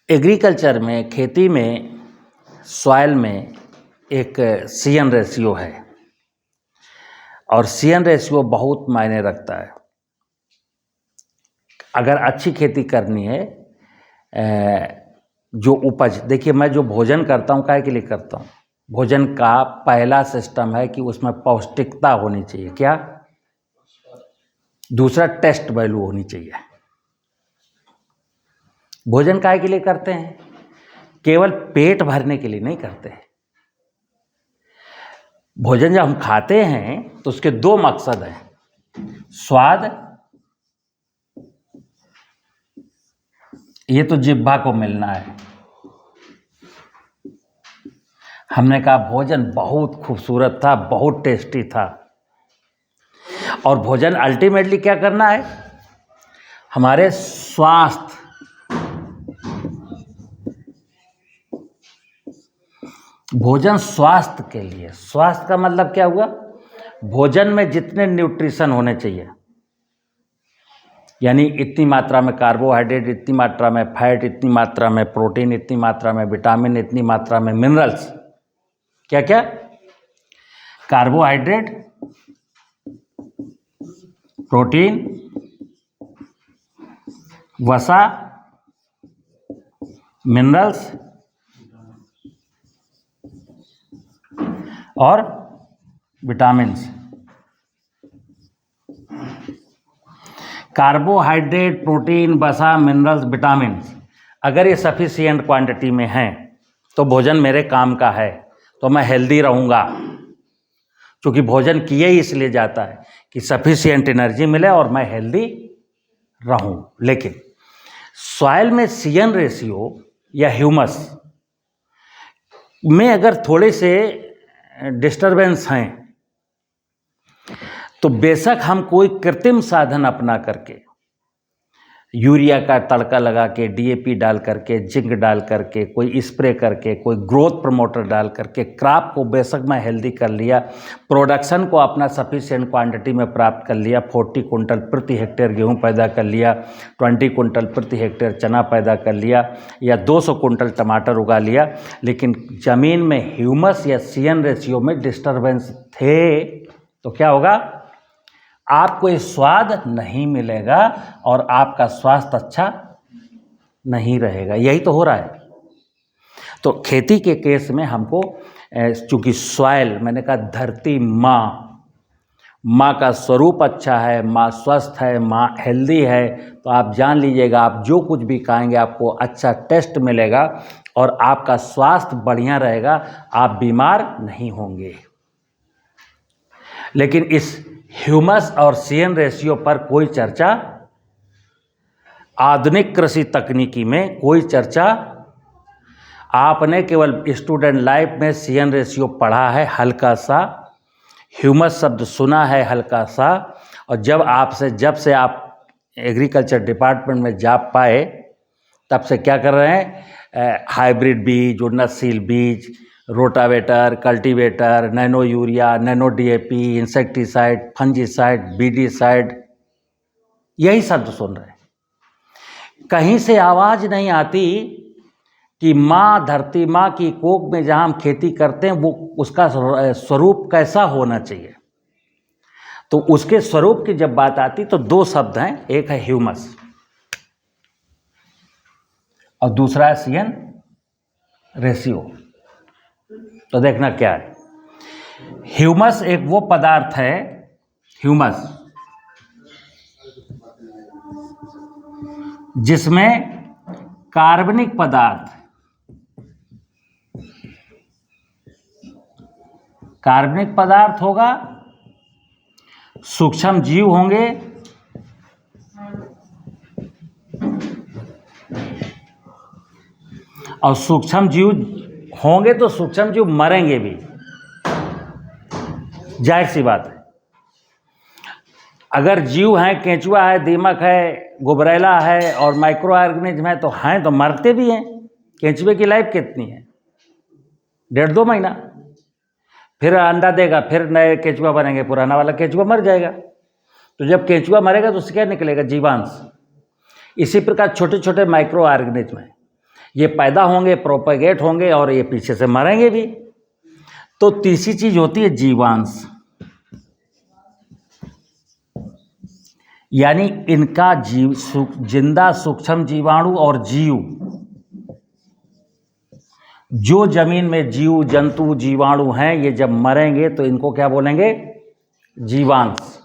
Agriculture में, खेती में, सॉइल में एक सी-एन रेशियो है और सी-एन रेशियो बहुत मायने रखता है। अगर अच्छी खेती करनी है, जो उपज, देखिए मैं जो भोजन करता हूँ काहे के लिए करता हूँ? भोजन का पहला सिस्टम है कि उसमें पौष्टिकता होनी चाहिए। क्या? दूसरा टेस्ट वैल्यू होनी चाहिए। भोजन काहे के लिए करते हैं? केवल पेट भरने के लिए नहीं करते हैं। भोजन जब हम खाते हैं तो उसके दो मकसद हैं। स्वाद, ये तो जिह्वा को मिलना है। हमने कहा भोजन बहुत खूबसूरत था, बहुत टेस्टी था। और भोजन अल्टीमेटली क्या करना है? हमारे स्वास्थ्य, भोजन स्वास्थ्य के लिए। स्वास्थ्य का मतलब क्या हुआ? भोजन में जितने न्यूट्रिशन होने चाहिए, यानी इतनी मात्रा में कार्बोहाइड्रेट, इतनी मात्रा में फैट, इतनी मात्रा में प्रोटीन, इतनी मात्रा में विटामिन, इतनी मात्रा में मिनरल्स। क्या क्या? कार्बोहाइड्रेट, प्रोटीन, वसा, मिनरल्स और विटामिन्स। कार्बोहाइड्रेट, प्रोटीन, वसा, मिनरल्स, विटामिन्स अगर ये सफिशिएंट क्वांटिटी में हैं तो भोजन मेरे काम का है, तो मैं हेल्दी रहूँगा। क्योंकि भोजन किए ही इसलिए जाता है कि सफिशिएंट एनर्जी मिले और मैं हेल्दी रहूँ। लेकिन सॉइल में सी-एन रेशियो या ह्यूमस में अगर थोड़े से डिस्टरबेंस हैं तो बेशक हम कोई कृत्रिम साधन अपना करके, यूरिया का तड़का लगा के, डीएपी डाल करके, जिंक डाल करके, कोई स्प्रे करके, कोई ग्रोथ प्रमोटर डाल करके क्रॉप को बेशक मैं हेल्दी कर लिया, प्रोडक्शन को अपना सफिशिएंट क्वांटिटी में प्राप्त कर लिया, 40 कुंटल प्रति हेक्टेयर गेहूं पैदा कर लिया, 20 कुंटल प्रति हेक्टेयर चना पैदा कर लिया या 200 कुंटल टमाटर उगा लिया, लेकिन ज़मीन में ह्यूमस या सी-एन रेशियो में डिस्टर्बेंस थे तो क्या होगा? आपको ये स्वाद नहीं मिलेगा और आपका स्वास्थ्य अच्छा नहीं रहेगा। यही तो हो रहा है। तो खेती के केस में हमको, चूँकि सॉइल, मैंने कहा धरती माँ का स्वरूप अच्छा है, माँ स्वस्थ है, माँ हेल्दी है, तो आप जान लीजिएगा आप जो कुछ भी खाएंगे आपको अच्छा टेस्ट मिलेगा और आपका स्वास्थ्य बढ़िया रहेगा, आप बीमार नहीं होंगे। लेकिन इस ह्यूमस और सी-एन रेशियो पर कोई चर्चा, आधुनिक कृषि तकनीकी में कोई चर्चा। आपने केवल स्टूडेंट लाइफ में सी-एन रेशियो पढ़ा है हल्का सा, ह्यूमस शब्द सुना है हल्का सा, और जब से आप एग्रीकल्चर डिपार्टमेंट में जॉब पाए तब से क्या कर रहे हैं? हाइब्रिड बीज, उन्नतशील बीज, rotavator, cultivator, nano urea, nano DAP, insecticide, fungicide, weedicide, यही शब्द सुन रहे हैं। कहीं से आवाज़ नहीं आती कि माँ, धरती माँ की कोख में जहाँ हम खेती करते हैं वो उसका स्वरूप कैसा होना चाहिए। तो उसके स्वरूप की जब बात आती तो दो शब्द हैं, एक है ह्यूमस और दूसरा है सी-एन रेशियो। तो देखना क्या है। ह्यूमस एक वो पदार्थ है, ह्यूमस, जिसमें कार्बनिक पदार्थ होगा, सूक्ष्म जीव होंगे और सूक्ष्म जीव होंगे तो सूक्ष्म जीव मरेंगे भी, जाहिर सी बात है। अगर जीव हैं, केंचुआ है, दीमक है, गुबरैला है और माइक्रो ऑर्गेनिज्म है तो हैं तो मरते भी हैं। केंचुए की लाइफ कितनी है? 1.5-2 महीना, फिर अंडा देगा, फिर नए केंचुआ बनेंगे, पुराना वाला केंचुआ मर जाएगा। तो जब केंचुआ मरेगा तो उससे क्या निकलेगा? जीवांश। इसी प्रकार छोटे छोटे माइक्रो ऑर्गेनिज्म हैं। ये पैदा होंगे, प्रोपेगेट होंगे और ये पीछे से मरेंगे भी। तो तीसरी चीज होती है जीवांश, यानी इनका जिंदा सूक्ष्म जीवाणु और जीव, जो जमीन में जीव जंतु जीवाणु हैं, ये जब मरेंगे तो इनको क्या बोलेंगे? जीवांश।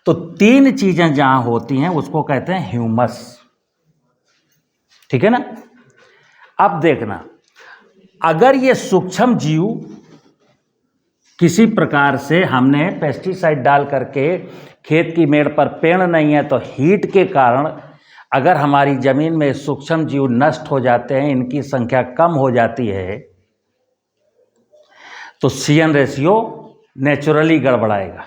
तो तीन चीजें जहां होती हैं उसको कहते हैं ह्यूमस। ठीक है ना? अब देखना, अगर ये सूक्ष्म जीव किसी प्रकार से हमने पेस्टिसाइड डाल करके खेत की मेड़ पर पेड़ नहीं है तो हीट के कारण अगर हमारी ज़मीन में सूक्ष्म जीव नष्ट हो जाते हैं, इनकी संख्या कम हो जाती है, तो CN रेशियो नेचुरली गड़बड़ाएगा।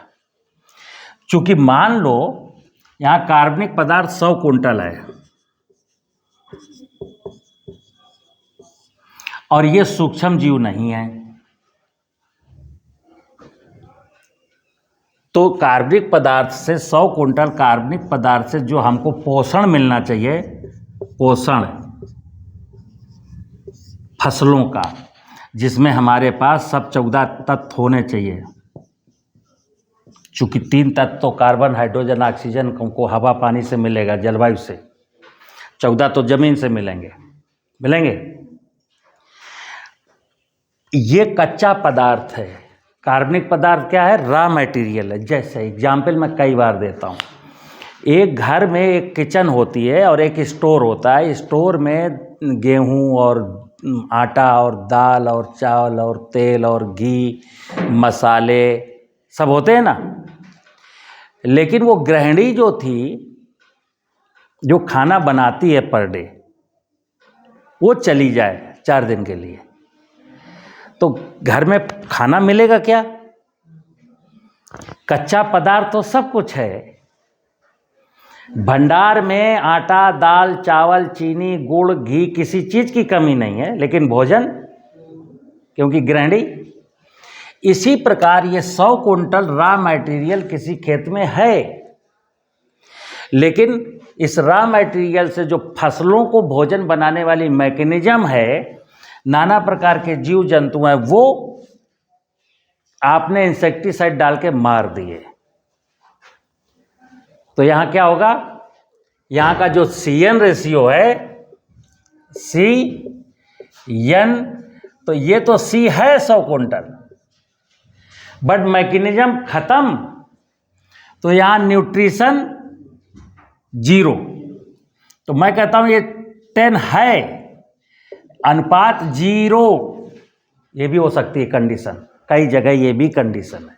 चूंकि मान लो यहाँ कार्बनिक पदार्थ 100 कुंटल है और ये सूक्ष्म जीव नहीं है, तो कार्बनिक पदार्थ से 100 कुंटल कार्बनिक पदार्थ से जो हमको पोषण मिलना चाहिए, पोषण फसलों का, जिसमें हमारे पास सब 14 तत्व होने चाहिए, चूंकि 3 तत्व तो कार्बन, हाइड्रोजन, ऑक्सीजन को हवा पानी से मिलेगा, जलवायु से, 14 तो जमीन से मिलेंगे। ये कच्चा पदार्थ है। कार्बनिक पदार्थ क्या है? रॉ मटेरियल है। जैसे एग्जाम्पल मैं कई बार देता हूँ, एक घर में एक किचन होती है और एक स्टोर होता है। स्टोर में गेहूँ और आटा और दाल और चावल और तेल और घी, मसाले सब होते हैं ना। लेकिन वो गृहिणी जो थी, जो खाना बनाती है पर डे, वो चली जाए 4 दिन के लिए, तो घर में खाना मिलेगा क्या? कच्चा पदार्थ तो सब कुछ है। भंडार में आटा, दाल, चावल, चीनी, गुड़, घी, किसी चीज की कमी नहीं है, लेकिन भोजन, क्योंकि गृहिणी। इसी प्रकार ये 100 कुंटल रॉ मटेरियल किसी खेत में है, लेकिन इस रॉ मटेरियल से जो फसलों को भोजन बनाने वाली मैकेनिज्म है, नाना प्रकार के जीव जंतु हैं, वो आपने इंसेक्टिसाइड डाल के मार दिए। तो यहां क्या होगा? यहां का जो CN रेशियो है, CN, तो ये तो C है 100 कुंटल, बट मैकेनिज्म खत्म, तो यहां न्यूट्रिशन 0। तो मैं कहता हूं ये 10 है, अनुपात 0। ये भी हो सकती है कंडीशन, कई जगह ये भी कंडीशन है।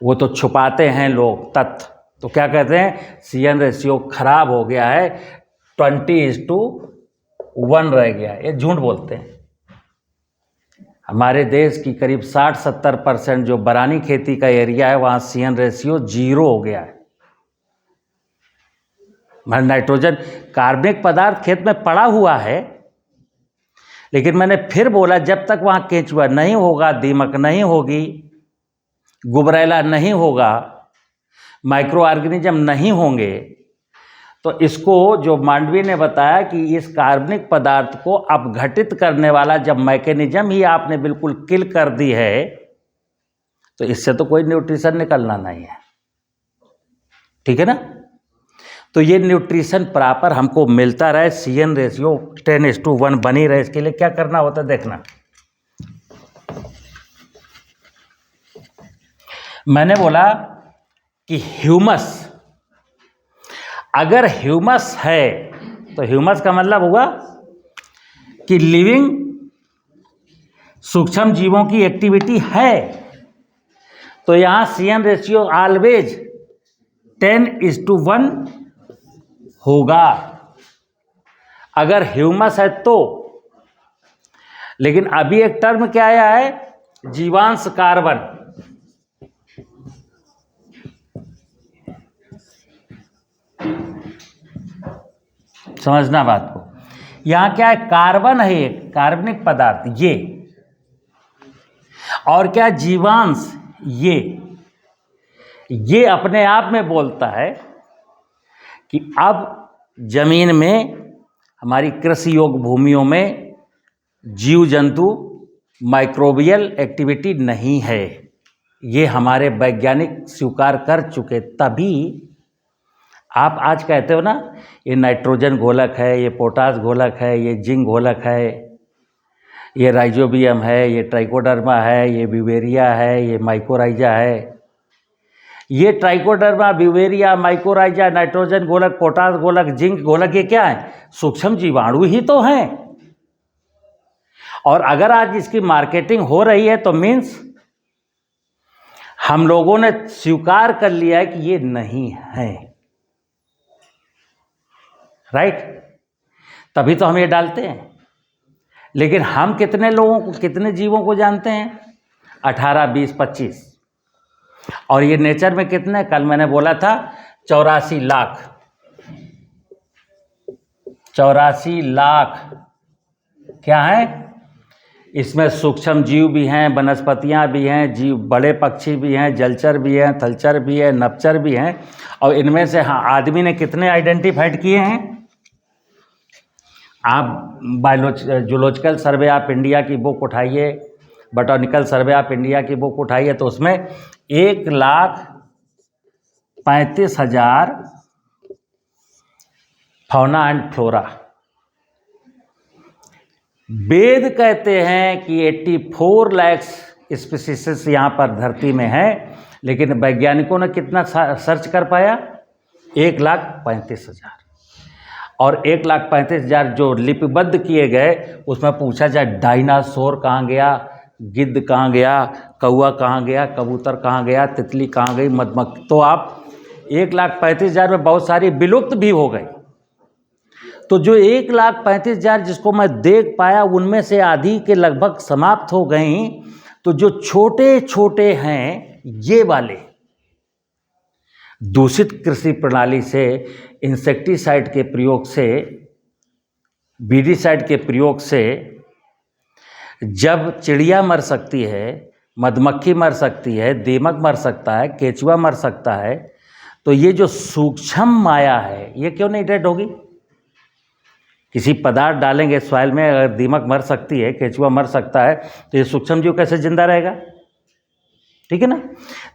वो तो छुपाते हैं लोग तथ्य, तो क्या कहते हैं? CN रेशियो खराब हो गया है, 20:1 रह गया है। ये झूठ बोलते हैं। हमारे देश की करीब 60-70% जो बरानी खेती का एरिया है, वहाँ CN रेशियो 0 हो गया है। नाइट्रोजन, कार्बनिक पदार्थ खेत में पड़ा हुआ है, लेकिन मैंने फिर बोला, जब तक वहाँ केंचुआ नहीं होगा, दीमक नहीं होगी, गुबरैला नहीं होगा, माइक्रो ऑर्गेनिज्म नहीं होंगे, तो इसको, जो मांडवी ने बताया कि इस कार्बनिक पदार्थ को अपघटित करने वाला जब मैकेनिज्म ही आपने बिल्कुल किल कर दी है, तो इससे तो कोई न्यूट्रिशन निकलना नहीं है। ठीक है ना? तो ये न्यूट्रिशन प्रॉपर हमको मिलता रहे, CN रेशियो 10:1 बनी रहे, इसके लिए क्या करना होता है देखना। मैंने बोला कि ह्यूमस, अगर ह्यूमस है तो ह्यूमस का मतलब हुआ कि लिविंग सूक्ष्म जीवों की एक्टिविटी है, तो यहां CN रेशियो ऑलवेज 10:1 होगा, अगर ह्यूमस है तो। लेकिन अभी एक टर्म क्या आया है? जीवांश कार्बन। समझना बात को। यहां क्या है? कार्बन है एक कार्बनिक पदार्थ, ये, और क्या? जीवांश, ये अपने आप में बोलता है कि अब जमीन में हमारी कृषि योग्य भूमियों में जीव जंतु माइक्रोबियल एक्टिविटी नहीं है। ये हमारे वैज्ञानिक स्वीकार कर चुके, तभी आप आज कहते हो ना ये नाइट्रोजन घोलक है, ये पोटास घोलक है, ये जिंक घोलक है, ये राइजोबियम है, ये ट्राइकोडर्मा है, ये ब्यूवेरिया है, ये माइकोराइजा है। ये ट्राइकोडर्मा, ब्यूवेरिया, माइकोराइजा, नाइट्रोजन घोलक, पोटास घोलक, जिंक घोलक, ये क्या है? सूक्ष्म जीवाणु ही तो हैं। और अगर आज इसकी मार्केटिंग हो रही है तो मीन्स हम लोगों ने स्वीकार कर लिया है कि ये नहीं है, राइट? तभी तो हम ये डालते हैं। लेकिन हम कितने लोगों को, कितने जीवों को जानते हैं? 18, 20, 25। और ये नेचर में कितने? कल मैंने बोला था 84 लाख। 84 लाख क्या है? इसमें सूक्ष्म जीव भी हैं, वनस्पतियां भी हैं, जीव बड़े पक्षी भी हैं, जलचर भी हैं, थलचर भी हैं, नभचर भी हैं। और इनमें से हाँ, आदमी ने कितने आइडेंटिफाइड किए हैं? आप जूलॉजिकल सर्वे ऑफ इंडिया की बुक उठाइए, बॉटनिकल सर्वे ऑफ इंडिया की बुक उठाइए, तो उसमें 1,35,000 फौना एंड फ्लोरा। वेद कहते हैं कि 84 लाख स्पीसीज यहाँ पर धरती में है, लेकिन वैज्ञानिकों ने कितना सर्च कर पाया? 1,35,000। और 1,35,000 जो लिपिबद्ध किए गए, उसमें पूछा जाए डायनासोर कहाँ गया, गिद्ध कहाँ गया, कौआ कहाँ गया, कबूतर कहाँ गया, तितली कहाँ गई, मधुमक्खी, तो आप 1,35,000 में बहुत सारी विलुप्त भी हो गई। तो जो 1,35,000 जिसको मैं देख पाया, उनमें से आधी के लगभग समाप्त हो गई। तो जो छोटे छोटे हैं, ये वाले दूषित कृषि प्रणाली से, इंसेक्टिसाइड के प्रयोग से, वीडिसाइड के प्रयोग से जब चिड़िया मर सकती है, मधुमक्खी मर सकती है, दीमक मर सकता है, केचुआ मर सकता है, तो ये जो सूक्ष्म माया है, ये क्यों नहीं डेड होगी? किसी पदार्थ डालेंगे सॉइल में, अगर दीमक मर सकती है, केचुआ मर सकता है, तो ये सूक्ष्म जीव कैसे जिंदा रहेगा? ठीक है ना?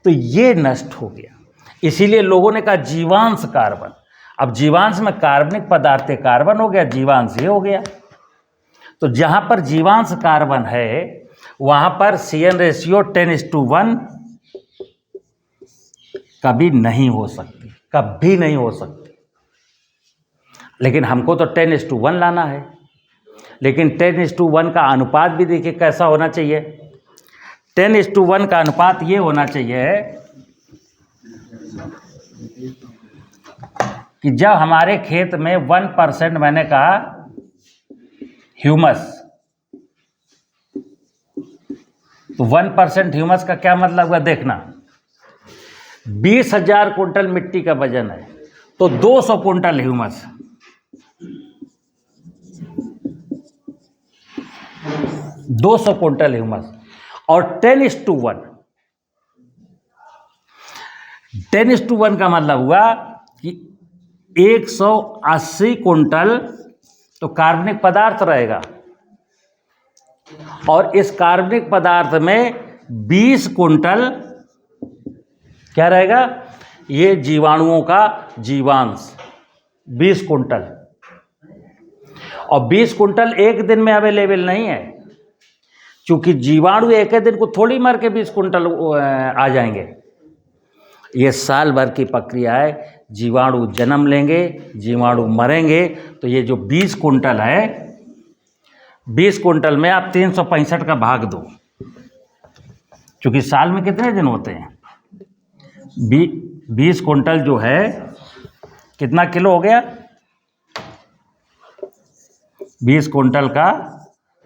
तो ये नष्ट हो गया। इसीलिए लोगों ने कहा जीवांश कार्बन। अब जीवांश में कार्बनिक पदार्थ है, कार्बन हो गया, जीवांश ये हो गया। तो जहां पर जीवांश कार्बन है, वहां पर CN रेशियो 10:1 कभी नहीं हो सकती, कभी नहीं हो सकती। लेकिन हमको तो 10:1 लाना है। लेकिन 10:1 का अनुपात भी देखिए कैसा होना चाहिए। 10:1 का अनुपात ये होना चाहिए कि जब हमारे खेत में 1%, मैंने कहा ह्यूमस, तो 1% ह्यूमस का क्या मतलब हुआ? देखना, 20,000 कुंटल मिट्टी का वजन है, तो 200 कुंटल ह्यूमस। 200 quintal humus. और 10:1, 10:1 का मतलब हुआ कि 180 कुंटल तो कार्बनिक पदार्थ रहेगा, और इस कार्बनिक पदार्थ में 20 कुंटल क्या रहेगा? ये जीवाणुओं का जीवांश, 20 कुंटल। और 20 कुंटल एक दिन में अवेलेबल नहीं है, क्योंकि जीवाणु एक दिन को थोड़ी मर के 20 कुंटल आ जाएंगे। ये साल भर की प्रक्रिया है। जीवाणु जन्म लेंगे, जीवाणु मरेंगे, तो ये जो 20 कुंटल है, 20 कुंटल में आप 365 का भाग दो, क्योंकि साल में कितने दिन होते हैं? 20 कुंटल जो है कितना किलो हो गया? 20 कुंटल का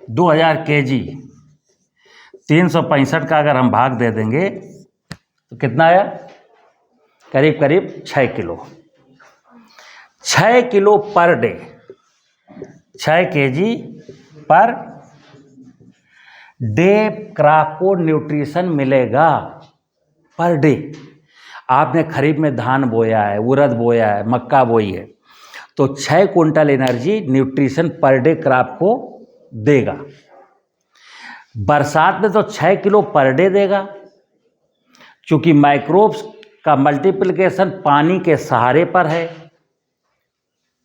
2000 kg, 365 का अगर हम भाग दे देंगे तो कितना आया? करीब करीब 6 kilo. 6 kilo per day, 6 kg per day crop को न्यूट्रिशन मिलेगा पर डे। आपने खरीफ में धान बोया है, उड़द बोया है, मक्का बोई है, तो 6 quintal energy nutrition per day crop को देगा। बरसात में तो 6 किलो पर डे देगा, क्योंकि माइक्रोब्स का मल्टीप्लिकेशन पानी के सहारे पर है।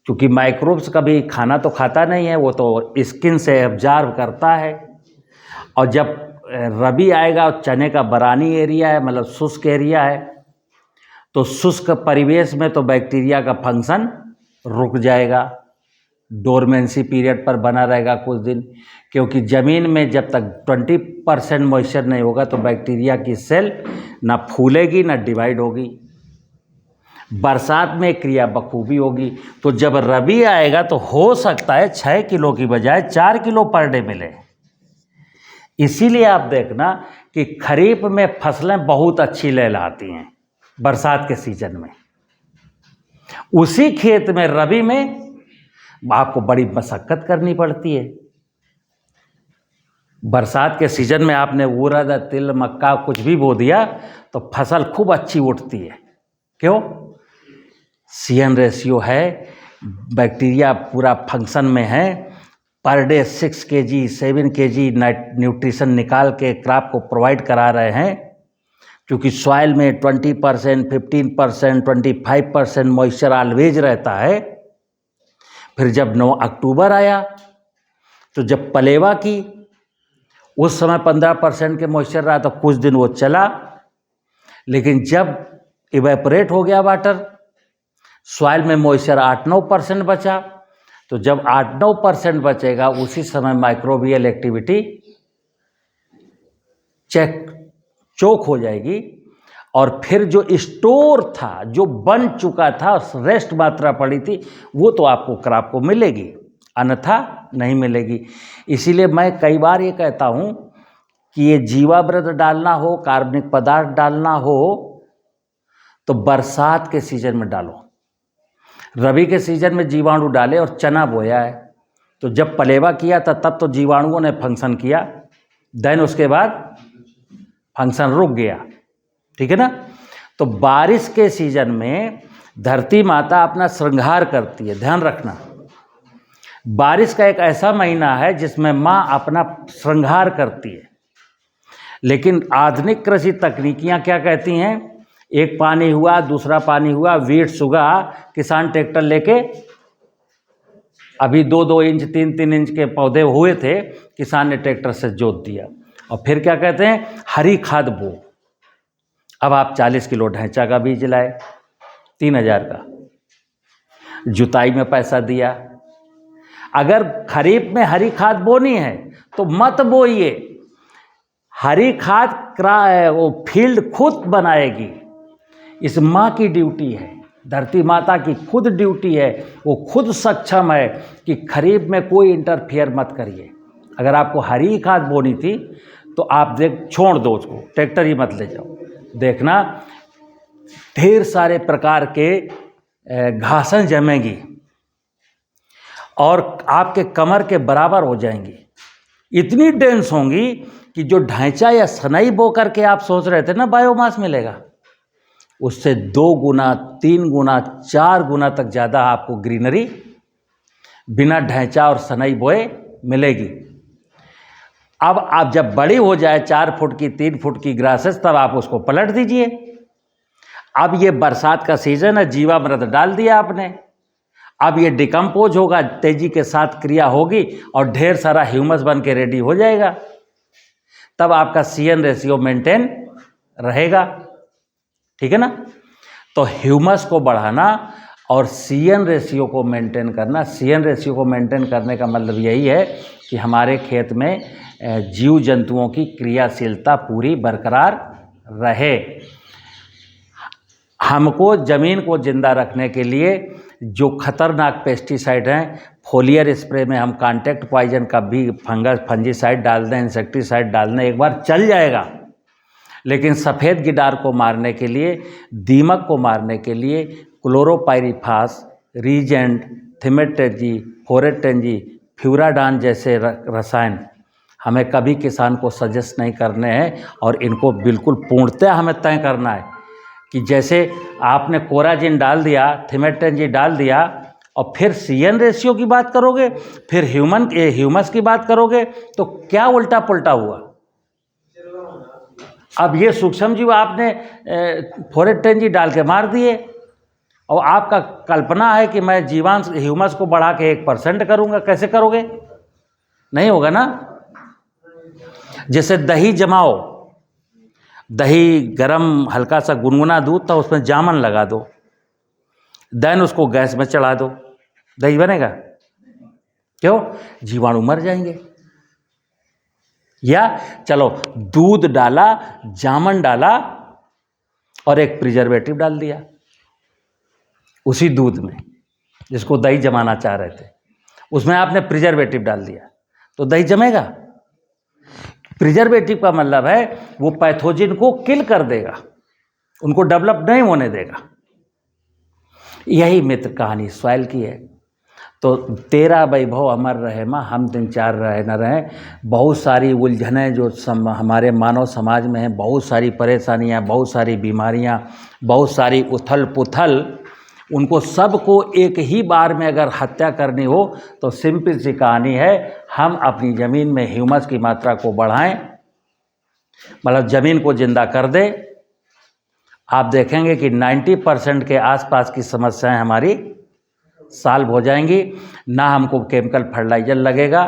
क्योंकि माइक्रोब्स कभी खाना तो खाता नहीं है, वो तो स्किन से एब्जॉर्ब करता है। और जब रबी आएगा और चने का बरानी एरिया है, मतलब शुष्क एरिया है, तो शुष्क परिवेश में तो बैक्टीरिया का फंक्शन रुक जाएगा, डोरमेंसी पीरियड पर बना रहेगा कुछ दिन। क्योंकि ज़मीन में जब तक 20% मॉइस्चर नहीं होगा तो बैक्टीरिया की सेल ना फूलेगी ना डिवाइड होगी। बरसात में क्रिया बखूबी होगी। तो जब रबी आएगा तो हो सकता है 6 किलो की बजाय 4 किलो पर डे मिले। इसीलिए आप देखना कि खरीफ में फसलें बहुत अच्छी लहलहाती हैं बरसात के सीजन में। उसी खेत में रबी में आपको बड़ी मशक्कत करनी पड़ती है। बरसात के सीजन में आपने उड़द, तिल, मक्का कुछ भी बो दिया तो फसल खूब अच्छी उठती है। क्यों? CN रेशियो है, बैक्टीरिया पूरा फंक्शन में है, per day 6 kg 7 kg nutrition निकाल के क्रॉप को प्रोवाइड करा रहे हैं। क्योंकि सॉइल में 20%, 15%, 25% मॉइस्चर ऑलवेज रहता है। फिर जब 9 अक्टूबर आया तो जब पलेवा की, उस समय 15% के मॉइस्चर रहा तो कुछ दिन वो चला। लेकिन जब इवेपोरेट हो गया वाटर, सॉइल में मॉइस्चर 8-9% बचा। तो जब 8-9% बचेगा उसी समय माइक्रोबियल एक्टिविटी चोक हो जाएगी। और फिर जो स्टोर था, जो बन चुका था, रेस्ट मात्रा पड़ी थी, वो तो आपको क्रॉप को मिलेगी, अन्यथा नहीं मिलेगी। इसीलिए मैं कई बार ये कहता हूँ कि ये जीवामृत डालना हो, कार्बनिक पदार्थ डालना हो तो बरसात के सीजन में डालो। रबी के सीजन में जीवाणु डाले। और चना बोया है तो जब पलेवा किया था तब तो जीवाणुओं ने फंक्शन किया, देन उसके बाद फंक्शन रुक गया। ठीक है ना? तो बारिश के सीजन में धरती माता अपना श्रृंगार करती है। ध्यान रखना, बारिश का एक ऐसा महीना है जिसमें माँ अपना श्रृंगार करती है। लेकिन आधुनिक कृषि तकनीकियाँ क्या कहती हैं? एक पानी हुआ, दूसरा पानी हुआ, वीड्स उगा, किसान ट्रैक्टर लेके, अभी 2-2 इंच 3-3 इंच के पौधे हुए थे, किसान ने ट्रैक्टर से जोत दिया। और फिर क्या कहते हैं? हरी खाद बो। अब आप 40 किलो ढैंचा का बीज लाए, 3000 का, जुताई में पैसा दिया। अगर खरीफ में हरी खाद बोनी है तो मत बोइए। हरी खाद वो फील्ड खुद बनाएगी। इस माँ की ड्यूटी है, धरती माता की खुद ड्यूटी है। वो खुद सक्षम है कि खरीफ में कोई इंटरफियर मत करिए। अगर आपको हरी खाद बोनी थी तो आप छोड़ दो उसको, ट्रैक्टर ही मत ले जाओ। देखना ढेर सारे प्रकार के घासें जमेंगी और आपके कमर के बराबर हो जाएंगी। इतनी डेंस होंगी कि जो ढांचा या सनई बो करके आप सोच रहे थे ना बायोमास मिलेगा, उससे 2 गुना 3 गुना 4 गुना तक ज़्यादा आपको ग्रीनरी बिना ढांचा और सनई बोए मिलेगी। अब आप जब बड़ी हो जाए 4 फुट की 3 फुट की ग्रासेस, तब आप उसको पलट दीजिए। अब ये बरसात का सीजन है, जीवामृत डाल दिया आपने, अब ये डिकम्पोज होगा, तेजी के साथ क्रिया होगी और ढेर सारा ह्यूमस बन के रेडी हो जाएगा। तब आपका CN रेशियो मेंटेन रहेगा। ठीक है ना? तो ह्यूमस को बढ़ाना और CN रेशियो को मेंटेन करना। CN रेशियो को मेंटेन करने का मतलब यही है कि हमारे खेत में जीव जंतुओं की क्रियाशीलता पूरी बरकरार रहे। हमको ज़मीन को जिंदा रखने के लिए जो खतरनाक पेस्टिसाइड हैं, फोलियर स्प्रे में हम कांटेक्ट पॉइजन का भी फंजीसाइड डाल दें, इंसेक्टिसाइड डाल दें, एक बार चल जाएगा। लेकिन सफ़ेद गिडार को मारने के लिए, दीमक को मारने के लिए क्लोरोपाइरीफास, रीजेंट, थिमेटेजी, फोरेटेंजी, फ्यूराडान जैसे रसायन हमें कभी किसान को सजेस्ट नहीं करने हैं। और इनको बिल्कुल पूर्णतः हमें तय करना है कि जैसे आपने कोराजिन डाल दिया, थिमेटेंजी डाल दिया, और फिर CN रेशियो की बात करोगे, फिर ह्यूमस की बात करोगे, तो क्या उल्टा पुल्टा हुआ। अब ये सूक्ष्म जीव आपने फोरेट डाल के मार दिए, और आपका कल्पना है कि मैं जीवांश ह्यूमस को बढ़ा के 1% करूंगा। कैसे करोगे, नहीं होगा ना। जैसे दही जमाओ, दही गरम हल्का सा गुनगुना दूध था, उसमें जामन लगा दो, देन उसको गैस में चढ़ा दो, दही बनेगा? क्यों? जीवाणु मर जाएंगे। या चलो दूध डाला, जामन डाला और एक प्रिजर्वेटिव डाल दिया उसी दूध में, जिसको दही जमाना चाह रहे थे, उसमें आपने प्रिजर्वेटिव डाल दिया, तो दही जमेगा? प्रिजर्वेटिव का मतलब है वो पैथोजन को किल कर देगा, उनको डेवलप नहीं होने देगा। यही मित्र कहानी सॉइल की है। तो तेरा वैभव अमर रहे माँ, हम दिन चार रहे न रहे। बहुत सारी उलझनें जो हमारे मानव समाज में हैं, बहुत सारी परेशानियाँ, बहुत सारी बीमारियाँ, बहुत सारी उथल पुथल, उनको सबको एक ही बार में अगर हत्या करनी हो तो सिंपल सी कहानी है, हम अपनी ज़मीन में ह्यूमस की मात्रा को बढ़ाएं, मतलब ज़मीन को जिंदा कर दें। आप देखेंगे कि 90% के आसपास की समस्याएं हमारी सॉल्व हो जाएंगी। ना हमको केमिकल फर्टिलाइजर लगेगा,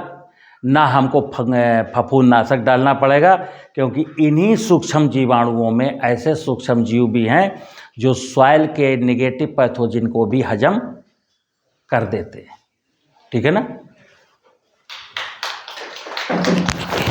ना हमको फफूंदनाशक डालना पड़ेगा, क्योंकि इन्हीं सूक्ष्म जीवाणुओं में ऐसे सूक्ष्म जीव भी हैं जो सॉइल के नेगेटिव पैथोजन को भी हजम कर देते हैं। ठीक है ना।